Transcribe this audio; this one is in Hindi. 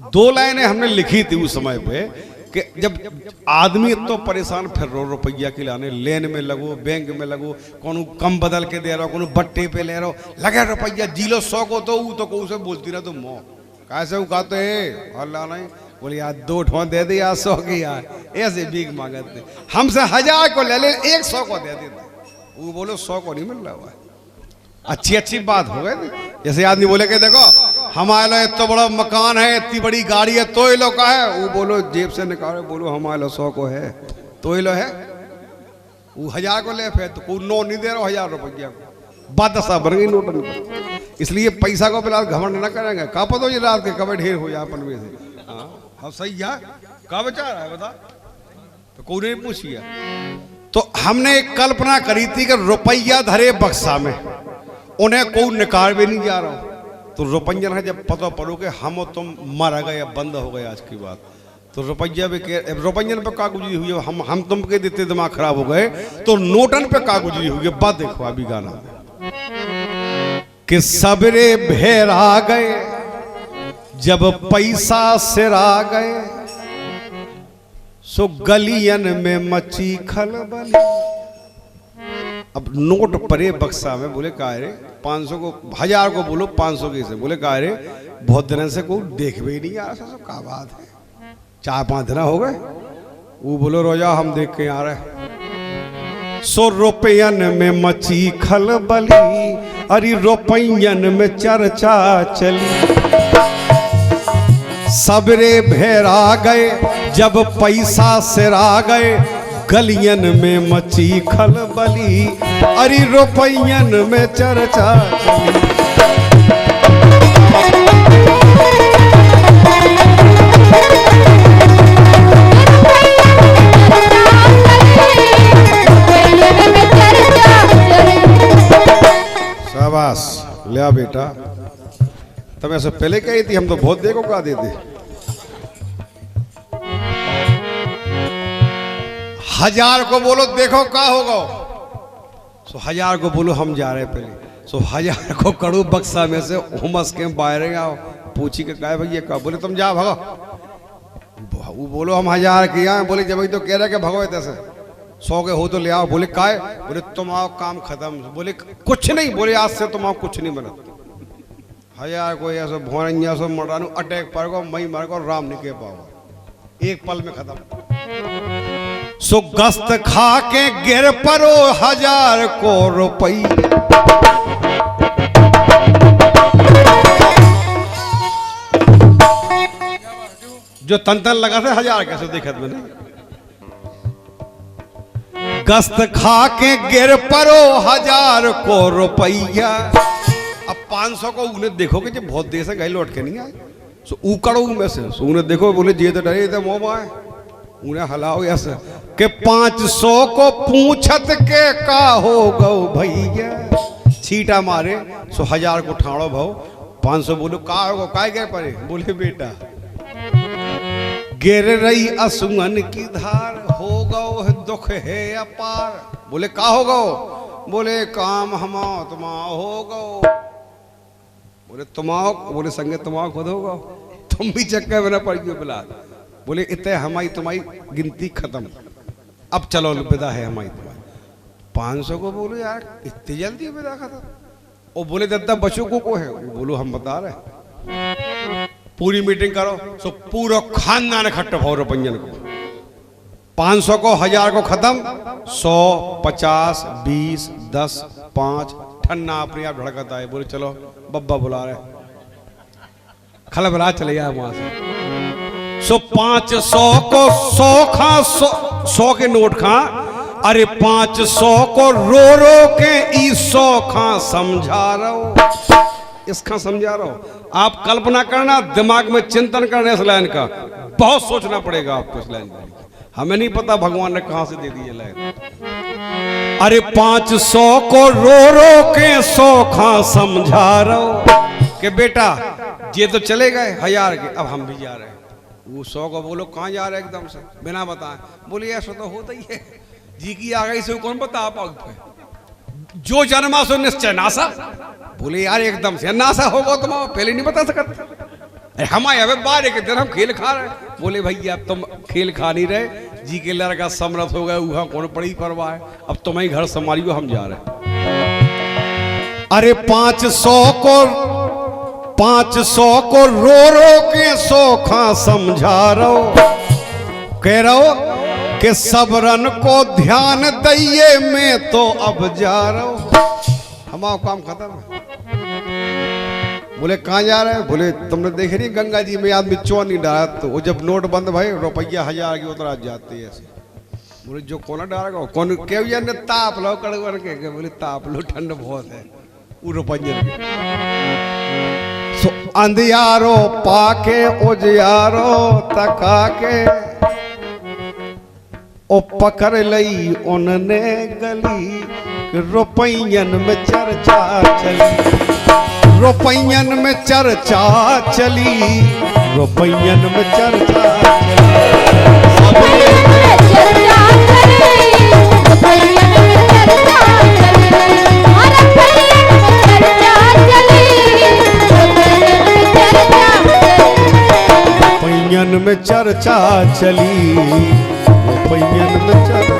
दो लाइनें हमने लिखी थी उस समय पे कि जब आदमी तो परेशान फिर रुपया के लाने लेन में लगो, बैंक में लगो, कोनो कम बदल के दे रहो, कोनो बट्टे पे ले रहो, लगे रुपया जिलो 100 को तो को उसे बोलती ना, तुम मो कैसे वो कहते हैं अल्लाह नहीं बोले यार 2 ठो दे दे यार 100 की यार, ऐसे भीख मांगते हमसे 1000 को ले ले 100 को दे देते, वो बोलो 100 को नहीं मिल रहा हुआ। अच्छी बात हो गई। जैसे आदमी बोले कि देखो हमारे लिए इतना बड़ा मकान है, इतनी बड़ी गाड़ी है, तो ही लो का है, वो बोलो जेब से निकालो, बोलो हमारे लिए 100 को है, तो ही लो है, वो 1000 को ले फिर तो कोई नो नहीं दे रहा 1000 रुपया को, बात दशा बन गई नोटन पर। इसलिए पैसा को फिलहाल घमंड न करेंगे, का पता हो रात के कब ढेर हो जाए अपन में से। हाँ सही है, का बचा रहा है बता, तो कोई नहीं पूछिए। तो हमने एक कल्पना करी थी कि रुपया धरे बक्सा में, उन्हें कोई निकाल भी नहीं जा रहा, तो रुपयन है जब पता पड़ो कि हम तुम मर गए, बंद हो गए आज की बात, तो रुपया भी रुपयन पे का गुजरी हुई है, हम तुम के देते दिमाग खराब हो गए, तो नोटन पे का गुजरी हुई है। बात देखो अभी गाना कि सबरे भेरा गए जब पैसा सिरा गए, सो गलियन में मची खलबली। अब नोट परे बक्सा में, बोले का रे 500 को 1000 को बोलो 500 के से, बोले का रे बहुत दिन से कोई देख भी नहीं आ रहा, क्या बात है 4-5 दिन हो गए, वो बोलो रोजा हम देख के आ रहे। सो रुपयन में मची खलबली, अरे रुपयन में चर्चा चली, सबरे भेरा गए जब पैसा सिरा गए, गलियन में मची खलबली, अरे रुपयन में चर्चा चली। शाबाश लिया बेटा, तब ऐसे पहले कही थी, हम तो बहुत देखो का देते। 1000 को बोलो देखो का होगा, सो 1000 को बोलो हम जा रहे पहले, सो 1000 को कड़ू बक्सा में से हुमस के बाहर आओ, पूछी के कहे भैया का, बोले तुम जा भगो, वो बोलो हम 1000 किया, बोले जब तो कह रहे कि भगो तैसे 100 के हो तो ले आओ, बोले काय, बोले तुम आओ काम खत्म, बोले कुछ नहीं, बोले आज से तुम आओ कुछ नहीं बना। 1000 को ऐसा भोरंजा सो मरानू अटैक पर को मई मर को राम नहीं कह पाओ, एक पल में खत्म। सो गस्त खा के गिर परो 1000 को रुपई, जो तन लगा था 1000 कैसे देखत मैंने, गस्त खा के गिर परो 1000 को रुपया। अब 500 को उन्हें देखो कि जब बहुत देर से गए लौट के नहीं आए, सो उकड़ो में से, सो उन्हें देखो बोले जे तो डरे थे मोह आए, उन्हें हलाओ ऐसे के 500 को पूछत के का हो गो भैया, छीटा मारे, सो 1000 को ठाड़ो भाव, 500 बोलो का होगा, काय गए परे, बोले बेटा गिर रही असुअन की धार, हो गो दुख है अपार, बोले का हो गो, बोले काम हम तुमा हो गो, बोले तुमाओ, बोले संगे तुमाओ खुद होगा, तुम भी चक्कर में ना पड़ गए बिला, बोले इतने हमारी तुम्हारी गिनती खत्म, अब चलो विदा है हमारी तुम्हारी। 500 को बोलो यार इतनी जल्दी विदा खत्म, और बोले दादा बच्चों को है, वो बोलो हम बता रहे, पूरी मीटिंग करो, सो पूरा खानदान इकट्ठा भाव रुपयन को, 500 को 1000 को खत्म, 100 50 20 10 5 ठन्ना अपने आप धड़कता है, बोले चलो बब्बा बुला रहे, खलबला चले जाए वहां से। सो 500 को 100 खा 100 के नोट खा, अरे 500 को रो रो के 100 खा समझा रहा, इसका समझा रहा हूं। आप कल्पना करना, दिमाग में चिंतन करना इस लाइन का, बहुत सोचना पड़ेगा आपको इस लाइन का, हमें नहीं पता भगवान ने कहां से दे दी ये लाइन। अरे 500 को रो रो के 100 खा समझा रहा कि बेटा ये तो चले गए 1000 के, अब हम भी जा रहे हैं। वो 100 को बोलो कहां जा रहे एकदम से बिना बताए, बोले ऐसा तो होता ही है, जी की आ गई से कौन बता पाओ, जो जन्मा सो निश्चय नासा, बोले यार एकदम से नासा होगा तुम पहले नहीं बता सकते, हमारे अब बारह के दिन हम खेल खा रहे। बोले भैया अब तुम खेल खा नहीं रहे, जी के लड़का समरथ हो गए, वहां कौन पड़ी परवाह है, अब तुम्हें घर संभालियो, हम जा रहे। अरे 500 को रो के सोखा समझा रहो, कह रहो कि सबरन को ध्यान दइए, मैं तो अब जा रहा हूं, हमारा काम खत्म। बोले कहाँ जा रहे हैं? बोले तुमने देखे नहीं गंगा जी में आदमी चो नहीं डाला, तो वो जब नोट बंद भाई रुपया 1000 की उतरा जाती है ऐसे। बोले जो कौन डालेगा कौन के ने ताप लो कड़वर के, बोले ताप लो ठंड बहुत है वो रुपये सो अंधियारो पाके उजियारो तका के ओ पकड़ लई उनने गली, रुपयन में चर्चा चली, रुपयन में चर्चा चली, रुपयन में चर्चा रुपयन में चर्चा चली, रुपयन में चर्चा